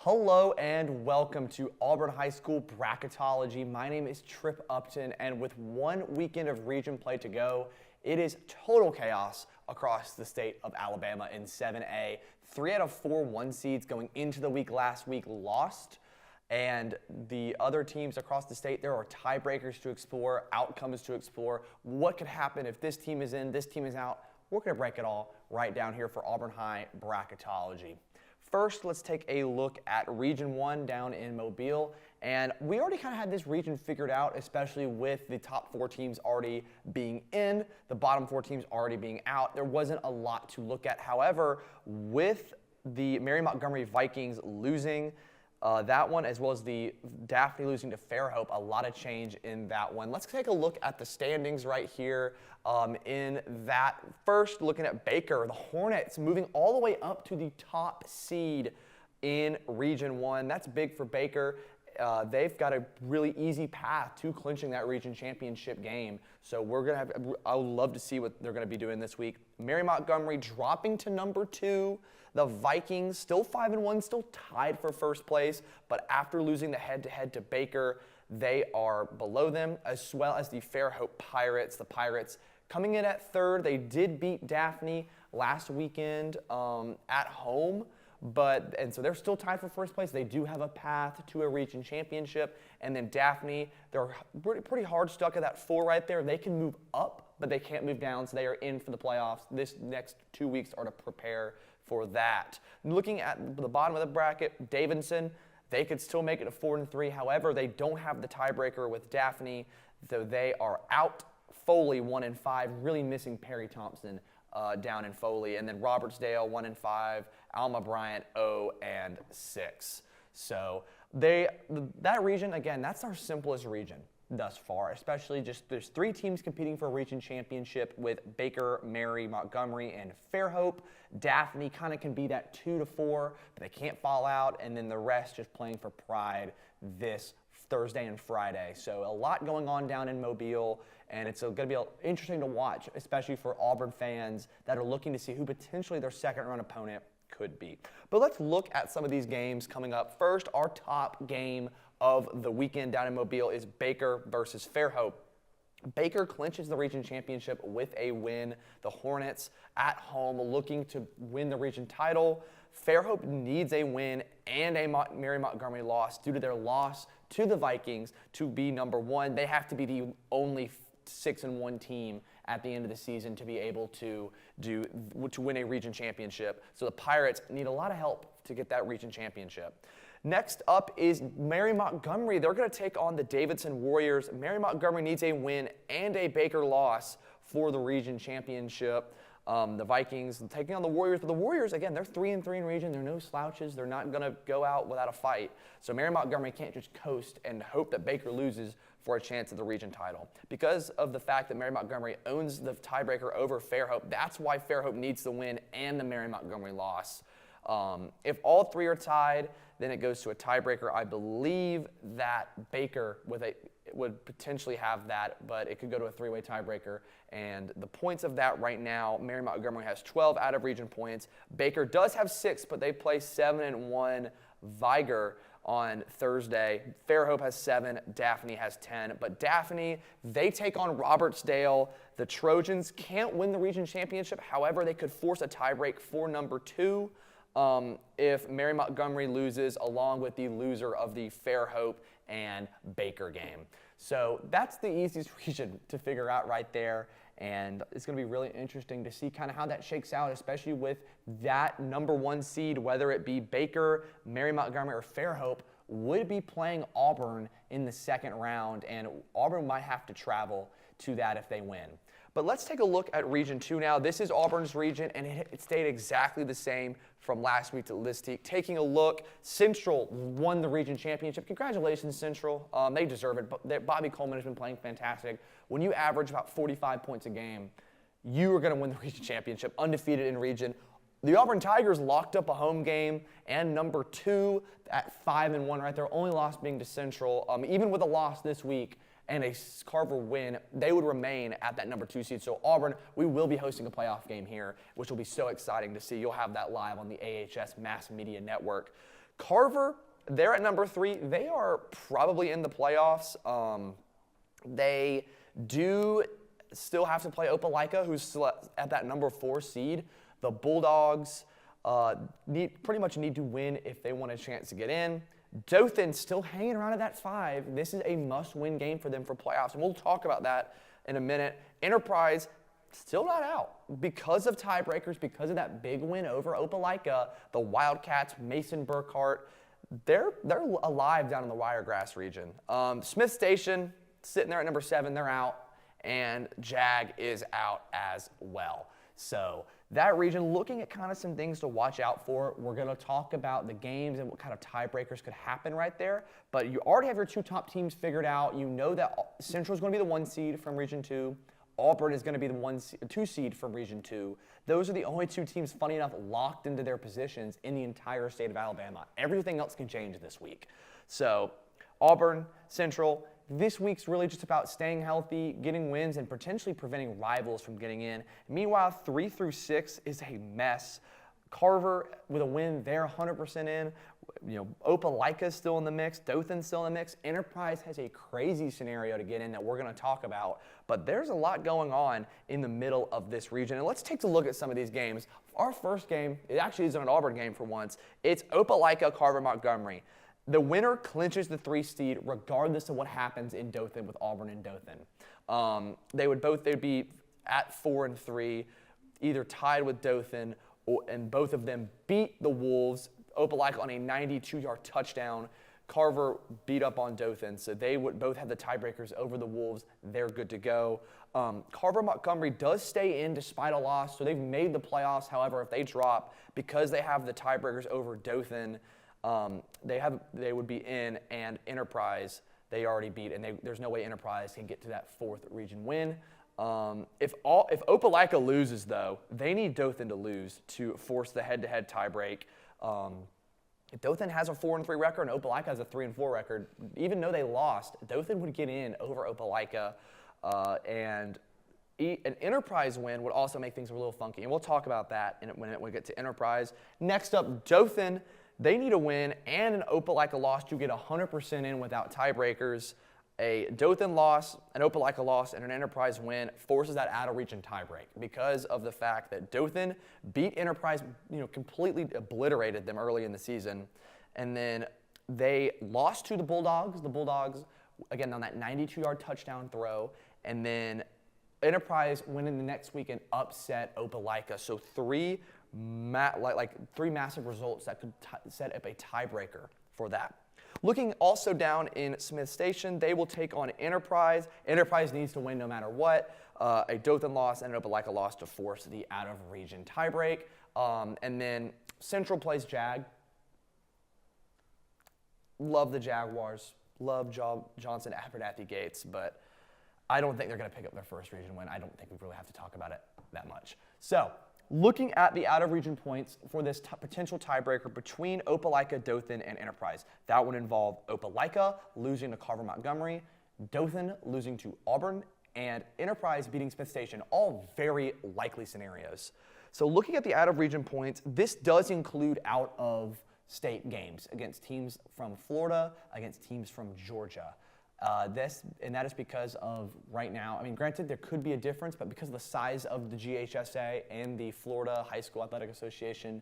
Hello and welcome to Auburn High School Bracketology. My name is Tripp Upton, and with one weekend of region play to go, it is total chaos across the state of Alabama in 7A. 3 out of 4 1 seeds going into the week last week lost, and the other teams across the state, there are tiebreakers to explore, outcomes to explore. What could happen if this team is in, this team is out? We're going to break it all right down here for Auburn High Bracketology. First, let's take a look at Region 1 down in Mobile. And we already kind of had this region figured out, especially with the top 4 teams already being in, the bottom 4 teams already being out. There wasn't a lot to look at. However, with the Mary Montgomery Vikings losing that one, as well as the Daphne losing to Fairhope, a lot of change in that one. Let's take a look at the standings right here in that. First, looking at Baker, the Hornets moving all the way up to the top seed in Region 1. That's big for Baker. They've got a really easy path to clinching that region championship game. So we're going to have, I would love to see what they're going to be doing this week. Mary Montgomery dropping to number 2. The Vikings still 5-1, still tied for first place, but after losing the head-to-head to Baker, they are below them, as well as the Fairhope Pirates. The Pirates coming in at 3rd. They did beat Daphne last weekend at home, and so they're still tied for first place. They do have a path to a region championship. And then Daphne, they're pretty hard stuck at that 4 right there. They can move up, but they can't move down, so they are in for the playoffs. This next 2 weeks are to prepare for that. Looking at the bottom of the bracket, Davidson, they could still make it to 4-3. However, they don't have the tiebreaker with Daphne, so they are out. Foley 1-5, really missing Perry Thompson down in Foley, and then Robertsdale 1-5, Alma Bryant 0-6. So that region, again, that's our simplest region thus far, especially just there's 3 teams competing for a region championship with Baker, Mary, Montgomery, and Fairhope. Daphne kind of can be that 2-4, but they can't fall out, and then the rest just playing for pride this Thursday and Friday. So a lot going on down in Mobile, and it's going to be interesting to watch, especially for Auburn fans that are looking to see who potentially their second-round opponent could be. But let's look at some of these games coming up. First, our top game of the weekend down in Mobile is Baker versus Fairhope. Baker clinches the region championship with a win. The Hornets at home looking to win the region title. Fairhope needs a win and a Mary Montgomery loss due to their loss to the Vikings to be number 1. They have to be the only 6-1 team at the end of the season to be able to win a region championship. So the Pirates need a lot of help to get that region championship. Next up is Mary Montgomery. They're going to take on the Davidson Warriors. Mary Montgomery needs a win and a Baker loss for the region championship. The Vikings taking on the Warriors. But the Warriors, again, they're 3-3 in region. They're no slouches. They're not going to go out without a fight. So Mary Montgomery can't just coast and hope that Baker loses for a chance at the region title. Because of the fact that Mary Montgomery owns the tiebreaker over Fairhope, that's why Fairhope needs the win and the Mary Montgomery loss. If all 3 are tied, then it goes to a tiebreaker. I believe that Baker would potentially have that, but it could go to a 3-way tiebreaker. And the points of that right now, Mary Montgomery has 12 out of region points. Baker does have 6, but they play 7-1 Viger on Thursday. Fairhope has 7, Daphne has 10. But Daphne, they take on Robertsdale. The Trojans can't win the region championship. However, they could force a tiebreak for number 2 if Mary Montgomery loses, along with the loser of the Fairhope and Baker game. So that's the easiest region to figure out right there. And it's going to be really interesting to see kind of how that shakes out, especially with that number 1 seed, whether it be Baker, Mary Montgomery, or Fairhope, would be playing Auburn in the second round, and Auburn might have to travel to that if they win. But let's take a look at Region 2 now. This is Auburn's region, and it stayed exactly the same from last week to this week. Taking a look, Central won the region championship. Congratulations, Central. They deserve it. Bobby Coleman has been playing fantastic. When you average about 45 points a game, you are going to win the region championship, undefeated in region. The Auburn Tigers locked up a home game and number 2 at 5-1 right there. Only loss being to Central. Even with a loss this week and a Carver win, they would remain at that number 2 seed. So Auburn, we will be hosting a playoff game here, which will be so exciting to see. You'll have that live on the AHS Mass Media Network. Carver, they're at number 3. They are probably in the playoffs. They do still have to play Opelika, who's still at that number 4 seed. The Bulldogs pretty much need to win if they want a chance to get in. Dothan still hanging around at that 5. This is a must-win game for them for playoffs, and we'll talk about that in a minute. Enterprise still not out because of tiebreakers, because of that big win over Opelika. The Wildcats, Mason Burkhart, they're alive down in the Wiregrass region. Smith Station sitting there at number 7, they're out, and Jag is out as well. So that region, looking at kind of some things to watch out for. We're going to talk about the games and what kind of tiebreakers could happen right there. But you already have your 2 top teams figured out. You know that Central is going to be the 1 seed from Region 2. Auburn is going to be the 2 seed from Region 2. Those are the only 2 teams, funny enough, locked into their positions in the entire state of Alabama. Everything else can change this week. So Auburn, Central, this week's really just about staying healthy, getting wins, and potentially preventing rivals from getting in. Meanwhile, 3 through 6 is a mess. Carver, with a win, they're 100% in. Opelika is still in the mix. Dothan's still in the mix. Enterprise has a crazy scenario to get in that we're going to talk about. But there's a lot going on in the middle of this region. And let's take a look at some of these games. Our first game, it actually isn't an Auburn game for once. It's Opelika, Carver, Montgomery. The winner clinches the 3 seed regardless of what happens in Dothan with Auburn and Dothan. They'd be at 4 and 3, either tied with Dothan, and both of them beat the Wolves. Opelika on a 92-yard touchdown. Carver beat up on Dothan, so they would both have the tiebreakers over the Wolves. They're good to go. Carver Montgomery does stay in despite a loss, so they've made the playoffs. However, if they drop, because they have the tiebreakers over Dothan, they would be in, and Enterprise they already beat, and there's no way Enterprise can get to that 4th region win. If Opelika loses, though, they need Dothan to lose to force the head-to-head tiebreak. If Dothan has a 4-3 record and Opelika has a 3-4 record, even though they lost, Dothan would get in over Opelika, and an Enterprise win would also make things a little funky, and we'll talk about that when we get to Enterprise. Next up, Dothan. They need a win and an Opelika loss to get 100% in without tiebreakers. A Dothan loss, an Opelika loss, and an Enterprise win forces that out-of-region tiebreak because of the fact that Dothan beat Enterprise, completely obliterated them early in the season. And then they lost to the Bulldogs. The Bulldogs, again, on that 92-yard touchdown throw. And then Enterprise went in the next week and upset Opelika. So three massive results that could set up a tiebreaker for that. Looking also down in Smith Station, they will take on Enterprise. Enterprise needs to win no matter what. A Dothan loss and an Opelika loss to force the out-of-region tiebreak. And then Central plays Jag. Love the Jaguars. Love Johnson, Abernathy, Gates, but I don't think they're going to pick up their first region win. I don't think we really have to talk about it that much. So, looking at the out-of-region points for this potential tiebreaker between Opelika, Dothan, and Enterprise, that would involve Opelika losing to Carver Montgomery, Dothan losing to Auburn, and Enterprise beating Smith Station, all very likely scenarios. So looking at the out-of-region points, this does include out-of-state games against teams from Florida, against teams from Georgia. That is because of right now, granted there could be a difference, but because of the size of the GHSA and the Florida High School Athletic Association,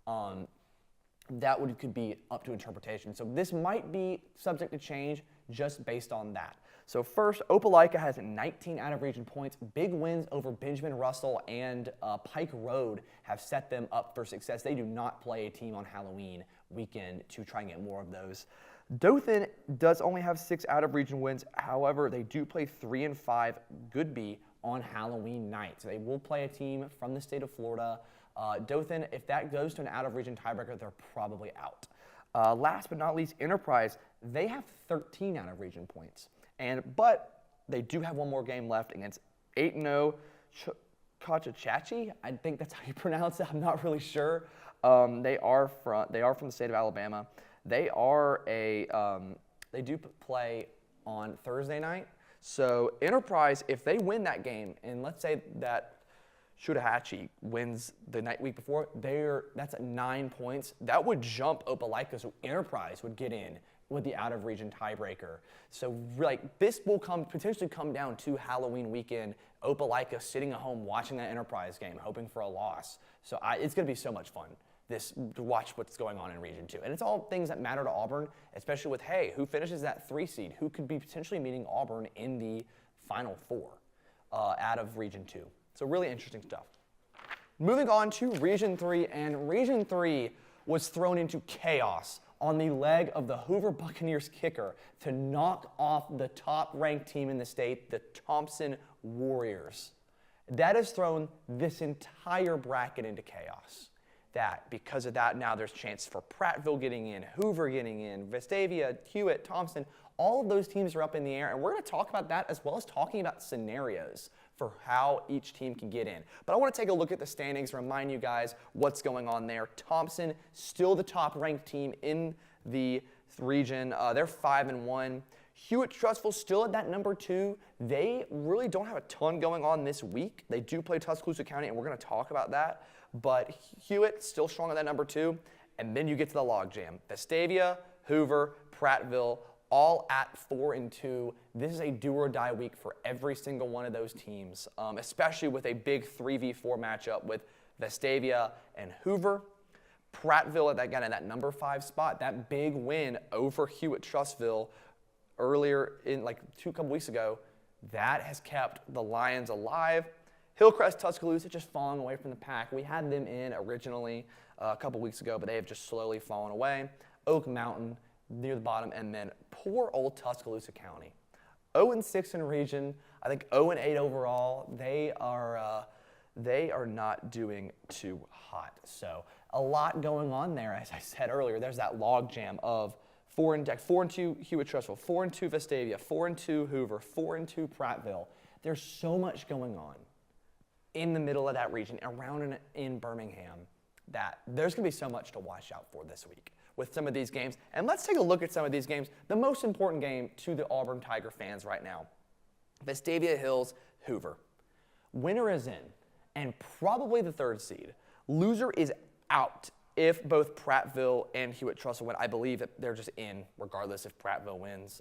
that could be up to interpretation. So this might be subject to change just based on that. So first, Opelika has 19 out-of-region points. Big wins over Benjamin Russell and Pike Road have set them up for success. They do not play a team on Halloween weekend to try and get more of those. Dothan does only have 6 out-of-region wins. However, they do play 3 and 5 Goodby on Halloween night. So they will play a team from the state of Florida. Dothan, if that goes to an out-of-region tiebreaker, they're probably out. Last but not least, Enterprise, they have 13 out-of-region points. But they do have one more game left against 8-0 Cachachachi. I think that's how you pronounce it. I'm not really sure. They are from the state of Alabama. They do play on Thursday night. So Enterprise, if they win that game, and let's say that Chattahoochee wins the week before, that's at 9 points. That would jump Opelika, so Enterprise would get in with the out-of-region tiebreaker. So like this will potentially come down to Halloween weekend. Opelika sitting at home watching that Enterprise game, hoping for a loss. So it's going to be so much fun to watch what's going on in Region 2. And it's all things that matter to Auburn, especially with, hey, who finishes that 3 seed? Who could be potentially meeting Auburn in the Final Four out of Region 2? So really interesting stuff. Moving on to Region 3, and Region 3 was thrown into chaos on the leg of the Hoover Buccaneers kicker to knock off the top-ranked team in the state, the Thompson Warriors. That has thrown this entire bracket into chaos. Because of that, now there's chance for Prattville getting in, Hoover getting in, Vestavia, Hewitt, Thompson. All of those teams are up in the air, and we're going to talk about that as well as talking about scenarios for how each team can get in. But I want to take a look at the standings, remind you guys what's going on there. Thompson, still the top-ranked team in the region. They're 5-1. Hewitt-Trussville still at that number 2. They really don't have a ton going on this week. They do play Tuscaloosa County, and we're going to talk about that. But Hewitt still strong at that number 2. And then you get to the logjam. Vestavia, Hoover, Prattville, all at 4-2. This is a do-or-die week for every single one of those teams, especially with a big 3v4 matchup with Vestavia and Hoover. Prattville at that number 5 spot, that big win over Hewitt-Trussville earlier in a couple weeks ago, that has kept the Lions alive. Hillcrest Tuscaloosa just falling away from the pack. We had them in originally a couple weeks ago, but they have just slowly fallen away. Oak Mountain near the bottom, and then poor old Tuscaloosa County. 0-6 in region, I think 0-8 overall. They are not doing too hot. So a lot going on there, as I said earlier. There's that logjam of 4-2 Hewitt-Trussville, 4-2 Vestavia, 4-2 Hoover, 4-2 Prattville. There's so much going on in the middle of that region, around and in Birmingham, that there's going to be so much to watch out for this week with some of these games. And let's take a look at some of these games. The most important game to the Auburn Tiger fans right now, Vestavia Hills, Hoover. Winner is in, and probably the 3rd seed. Loser is out if both Prattville and Hewitt-Trussville win. I believe that they're just in regardless if Prattville wins,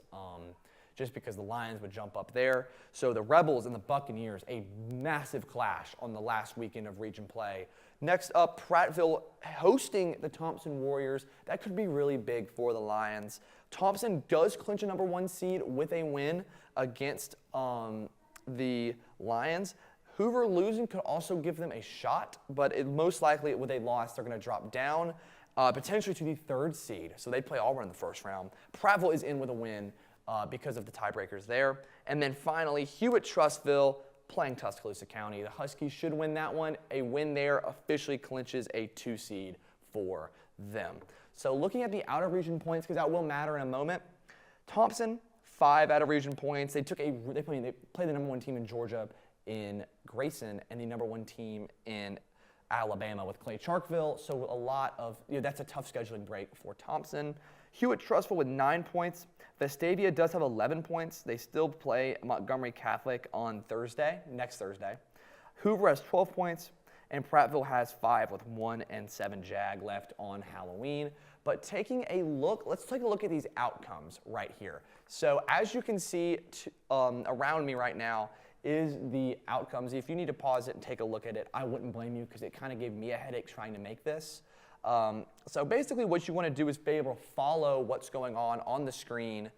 just because the Lions would jump up there. So the Rebels and the Buccaneers, a massive clash on the last weekend of region play. Next up, Prattville hosting the Thompson Warriors. That could be really big for the Lions. Thompson does clinch a number 1 seed with a win against the Lions. Hoover losing could also give them a shot, but most likely with a loss, they're going to drop down, potentially to the 3rd seed. So they play Auburn in the first round. Prattville is in with a win because of the tiebreakers there. And then finally, Hewitt-Trussville playing Tuscaloosa County. The Huskies should win that one. A win there officially clinches a 2 seed for them. So looking at the out-of-region points, because that will matter in a moment, Thompson, 5 out-of-region points. They played the number 1 team in Georgia in Grayson and the number 1 team in Alabama with Clay Charkville. So a lot of, that's a tough scheduling break for Thompson. Hewitt-Trussville with 9 points. Vestavia does have 11 points. They still play Montgomery Catholic on next Thursday. Hoover has 12 points, and Prattville has 5 with 1 and 7 JAG left on Halloween. But taking a look, let's take a look at these outcomes right here. So as you can see around me right now is the outcomes. If you need to pause it and take a look at it, I wouldn't blame you because it kind of gave me a headache trying to make this. So basically what you want to do is be able to follow what's going on the screen,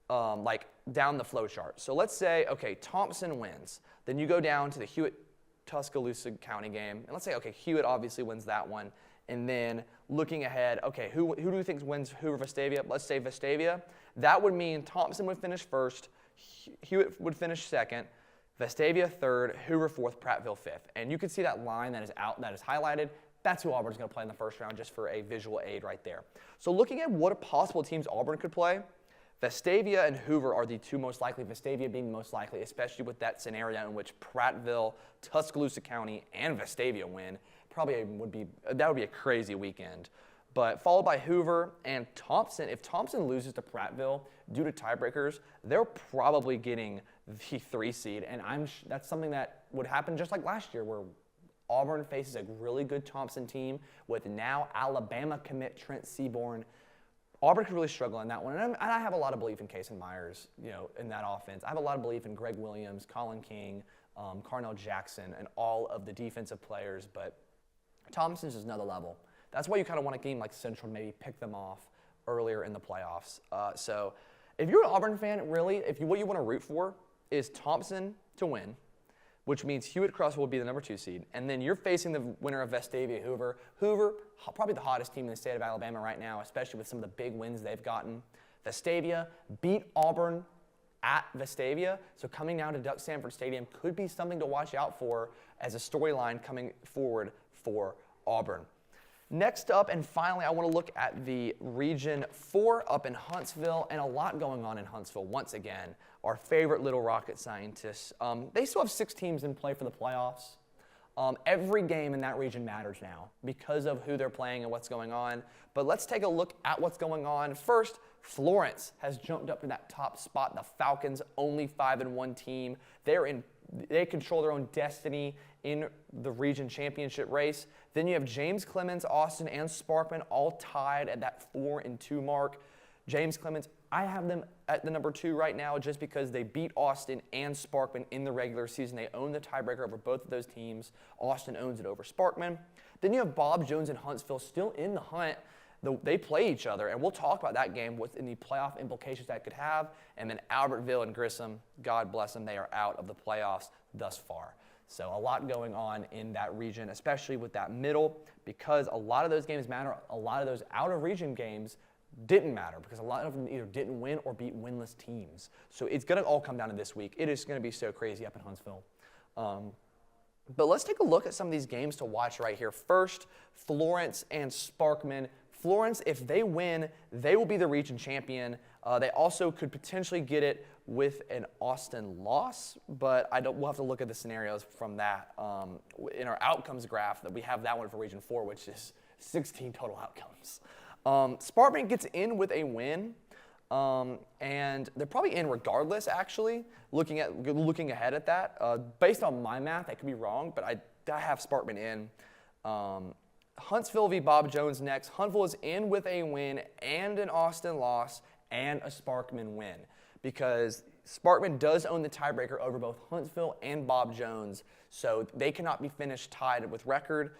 like down the flow chart. So let's say, okay, Thompson wins. Then you go down to the Hewitt-Tuscaloosa County game. And let's say, okay, Hewitt obviously wins that one. And then looking ahead, okay, who do you think wins Hoover-Vestavia? Let's say Vestavia. That would mean Thompson would finish 1st, Hewitt would finish 2nd, Vestavia 3rd, Hoover 4th, Prattville 5th. And you can see that line that is highlighted. That's who Auburn's going to play in the first round, just for a visual aid right there. So looking at what possible teams Auburn could play, Vestavia and Hoover are the 2 most likely, Vestavia being most likely, especially with that scenario in which Prattville, Tuscaloosa County, and Vestavia win. That would be a crazy weekend. But followed by Hoover and Thompson. If Thompson loses to Prattville due to tiebreakers, they're probably getting the 3 seed, and that's something that would happen just like last year where Auburn faces a really good Thompson team with now Alabama commit Trent Seaborn. Auburn could really struggle in that one, and I have a lot of belief in Kason Myers, in that offense. I have a lot of belief in Greg Williams, Colin King, Carnell Jackson, and all of the defensive players, but Thompson's just another level. That's why you kind of want a game like Central maybe pick them off earlier in the playoffs. So if you're an Auburn fan, really, what you want to root for is Thompson to win, which means Hewitt-Cross will be the number 2 seed. And then you're facing the winner of Vestavia-Hoover. Hoover, probably the hottest team in the state of Alabama right now, especially with some of the big wins they've gotten. Vestavia beat Auburn at Vestavia, so coming down to Duck Sanford Stadium could be something to watch out for as a storyline coming forward for Auburn. Next up, and finally, I want to look at the Region 4 up in Huntsville, and a lot going on in Huntsville once again. Our favorite little rocket scientists. They still have 6 teams in play for the playoffs. Every game in that region matters now because of who they're playing and what's going on. But let's take a look at what's going on. First, Florence has jumped up to that top spot. The Falcons, only 5-1 team. They control their own destiny in the region championship race. Then you have James Clemens, Austin, and Sparkman all tied at that 4-2 mark. James Clemens, I have them at the number 2 right now just because they beat Austin and Sparkman in the regular season. They own the tiebreaker over both of those teams. Austin owns it over Sparkman. Then you have Bob Jones and Huntsville still in the hunt. They play each other, and we'll talk about that game, what the playoff implications that could have. And then Albertville and Grissom, God bless them, they are out of the playoffs thus far. So a lot going on in that region, especially with that middle, because a lot of those games matter. A lot of those out-of-region games didn't matter because a lot of them either didn't win or beat winless teams. So it's going to all come down to this week. It is going to be so crazy up in Huntsville. But let's take a look at some of these games to watch right here. First, Florence and Sparkman. Florence, if they win, they will be the region champion. They also could potentially get it with an Austin loss, but we'll have to look at the scenarios from that. In our outcomes graph, that we have that one for Region 4, which is 16 total outcomes. Sparkman gets in with a win, and they're probably in regardless, actually, looking ahead at that. Based on my math, I could be wrong, but I have Sparkman in. Huntsville v. Bob Jones next. Huntsville is in with a win and an Austin loss and a Sparkman win because Sparkman does own the tiebreaker over both Huntsville and Bob Jones, so they cannot be finished tied with record.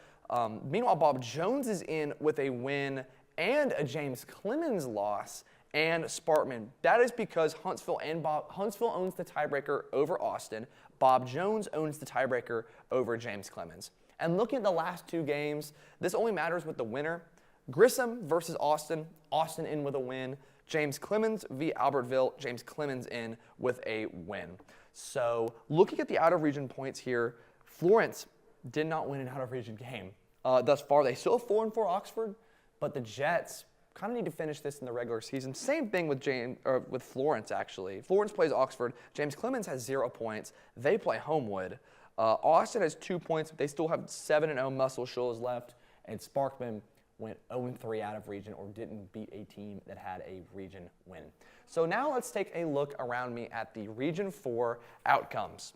Meanwhile, Bob Jones is in with a win and a James Clemens loss and Sparkman. That is because Huntsville owns the tiebreaker over Austin. Bob Jones owns the tiebreaker over James Clemens. And looking at the last 2 games, this only matters with the winner. Grissom versus Austin. Austin in with a win. James Clemens v. Albertville. James Clemens in with a win. So looking at the out-of-region points here, Florence did not win an out-of-region game. Thus far, they still have 4-4 Oxford, but the Jets kind of need to finish this in the regular season. Same thing with Florence, actually. Florence plays Oxford. James Clemens has 0 points. They play Homewood. Austin has 2 points. They still have 7-0 Muscle Shoals left, and Sparkman went 0-3 out of region or didn't beat a team that had a region win. So now let's take a look around me at the Region 4 outcomes.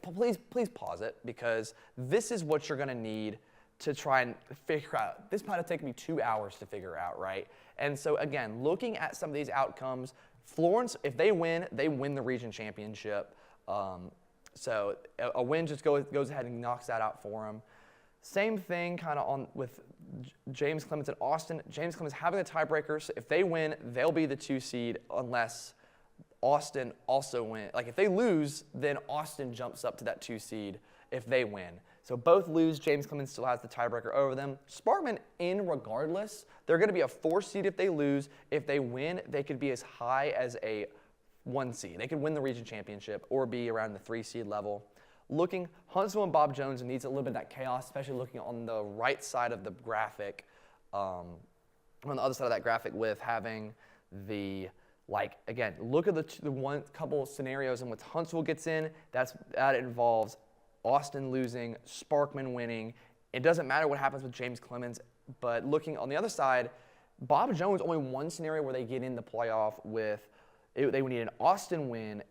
Please pause it because this is what you're going to need to try and figure out. This might have taken me 2 hours to figure out, right? And so again, looking at some of these outcomes, Florence, if they win the region championship. So a win just goes ahead and knocks that out for them. Same thing kind of on with James Clemens and Austin. James Clemens having the tiebreaker. So if they win, they'll be the 2 seed unless Austin also win. Like if they lose, then Austin jumps up to that 2 seed if they win. So both lose. James Clemens still has the tiebreaker over them. Sparkman in regardless. They're going to be a 4 seed if they lose. If they win, they could be as high as a 1 seed. They could win the region championship or be around the 3 seed level. Looking, Huntsville and Bob Jones needs a little bit of that chaos, especially looking on the right side of the graphic, on the other side of that graphic with having the, again, look at the one couple scenarios in which Huntsville gets in. That involves Austin losing, Sparkman winning. It doesn't matter what happens with James Clemens, but looking on the other side, Bob Jones, only one scenario where they get in the playoff with, they would need an Austin win,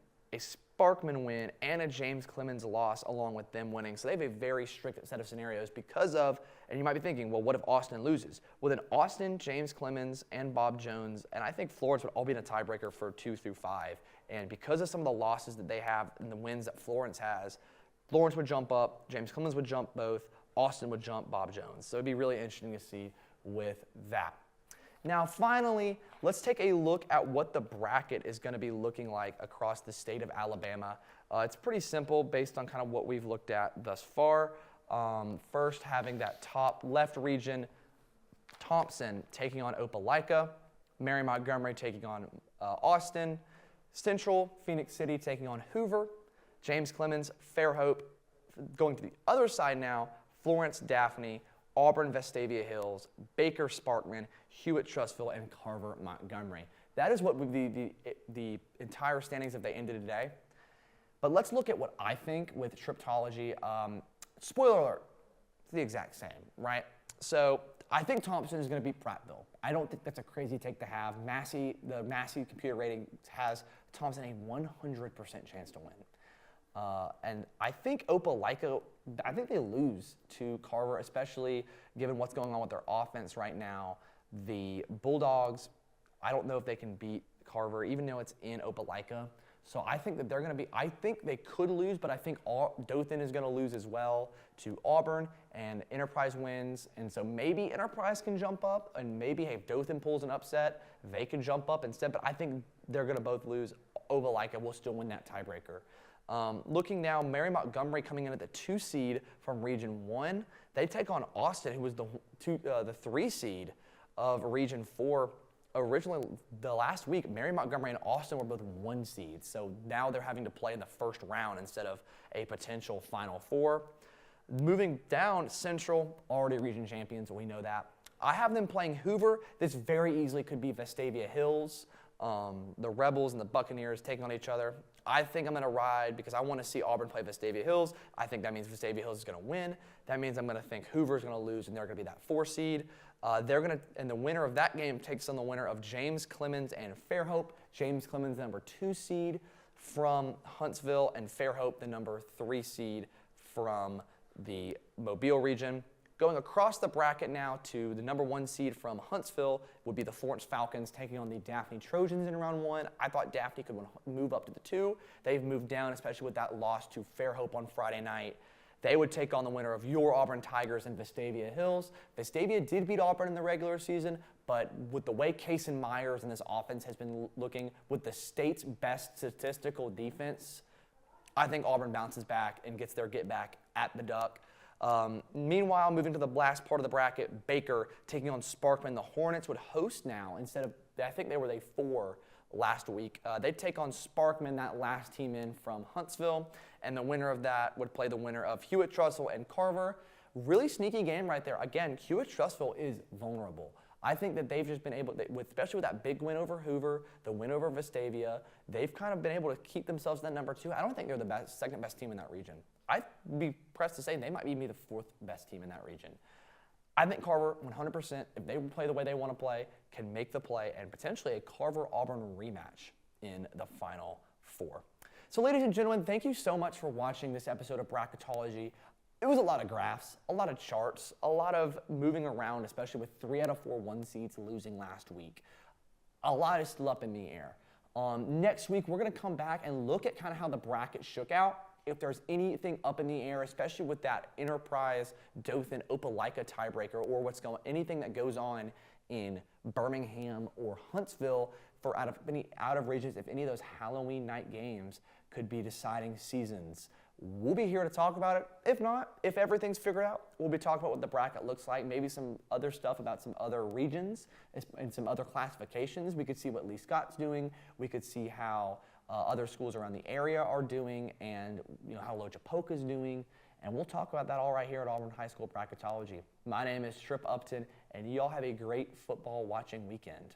Sparkman win and a James Clemens loss along with them winning. So they have a very strict set of scenarios because of, and you might be thinking, well, what if Austin loses? Well, then Austin, James Clemens, and Bob Jones, and I think Florence would all be in a tiebreaker for 2 through 5. And because of some of the losses that they have and the wins that Florence has, Florence would jump up, James Clemens would jump both, Austin would jump Bob Jones. So it'd be really interesting to see with that. Now, finally, let's take a look at what the bracket is going to be looking like across the state of Alabama. It's pretty simple based on kind of what we've looked at thus far. First, having that top left region, Thompson taking on Opelika, Mary Montgomery taking on Austin, Central, Phoenix City taking on Hoover, James Clemens, Fairhope. Going to the other side now, Florence, Daphne, Auburn, Vestavia Hills, Baker, Sparkman, Hewitt-Trussville, and Carver, Montgomery. That is what would be the entire standings if they ended today. But let's look at what I think with Trippology. Spoiler alert, it's the exact same, right? So I think Thompson is going to beat Prattville. I don't think that's a crazy take to have. The Massey computer rating has Thompson a 100% chance to win. And I think Opelika, I think they lose to Carver, especially given what's going on with their offense right now. The Bulldogs, I don't know if they can beat Carver, even though it's in Opelika. So I think that they're going to be, I think they could lose, but I think Dothan is going to lose as well to Auburn, and Enterprise wins. And so maybe Enterprise can jump up, and maybe if Dothan pulls an upset, they can jump up instead. But I think they're going to both lose. Opelika will still win that tiebreaker. Looking now, Mary Montgomery coming in at the 2 seed from Region 1. They take on Austin, who was the 3 seed of Region 4. Originally, the last week, Mary Montgomery and Austin were both 1 seeds. So now they're having to play in the first round instead of a potential Final Four. Moving down, Central, already region champions, we know that. I have them playing Hoover. This very easily could be Vestavia Hills. The Rebels and the Buccaneers taking on each other. I think I'm going to ride because I want to see Auburn play Vestavia Hills. I think that means Vestavia Hills is going to win. That means I'm going to think Hoover's going to lose, and they're going to be that 4 seed. And the winner of that game takes on the winner of James Clemens and Fairhope. James Clemens, the number 2 seed from Huntsville, and Fairhope, the number 3 seed from the Mobile region. Going across the bracket now to the number 1 seed from Huntsville would be the Florence Falcons taking on the Daphne Trojans in round 1. I thought Daphne could move up to the 2. They've moved down, especially with that loss to Fairhope on Friday night. They would take on the winner of your Auburn Tigers and Vestavia Hills. Vestavia did beat Auburn in the regular season, but with the way Kason Myers and this offense has been looking, with the state's best statistical defense, I think Auburn bounces back and gets their get back at the Duck. Meanwhile, moving to the last part of the bracket, Baker taking on Sparkman. The Hornets would host now instead of, I think they were 4 last week. They'd take on Sparkman, that last team in from Huntsville, and the winner of that would play the winner of Hewitt-Trussville and Carver. Really sneaky game right there. Again, Hewitt-Trussville is vulnerable. I think that they've just been able, especially with that big win over Hoover, the win over Vestavia, they've kind of been able to keep themselves in that number 2. I don't think they're the second best team in that region. I'd be pressed to say they might be the 4th best team in that region. I think Carver, 100%, if they play the way they want to play, can make the play and potentially a Carver-Auburn rematch in the Final Four. So ladies and gentlemen, thank you so much for watching this episode of Bracketology. It was a lot of graphs, a lot of charts, a lot of moving around, especially with 3 out of 4 1 seeds losing last week. A lot is still up in the air. Next week, we're going to come back and look at kind of how the bracket shook out. If there's anything up in the air, especially with that Enterprise, Dothan, Opelika tiebreaker, or anything that goes on in Birmingham or Huntsville for out of regions, if any of those Halloween night games could be deciding seasons. We'll be here to talk about it. If not, if everything's figured out, we'll be talking about what the bracket looks like, maybe some other stuff about some other regions and some other classifications. We could see what Lee Scott's doing. We could see how other schools around the area are doing, and how Lochapoka's doing. And we'll talk about that all right here at Auburn High School Bracketology. My name is Tripp Upton, and y'all have a great football watching weekend.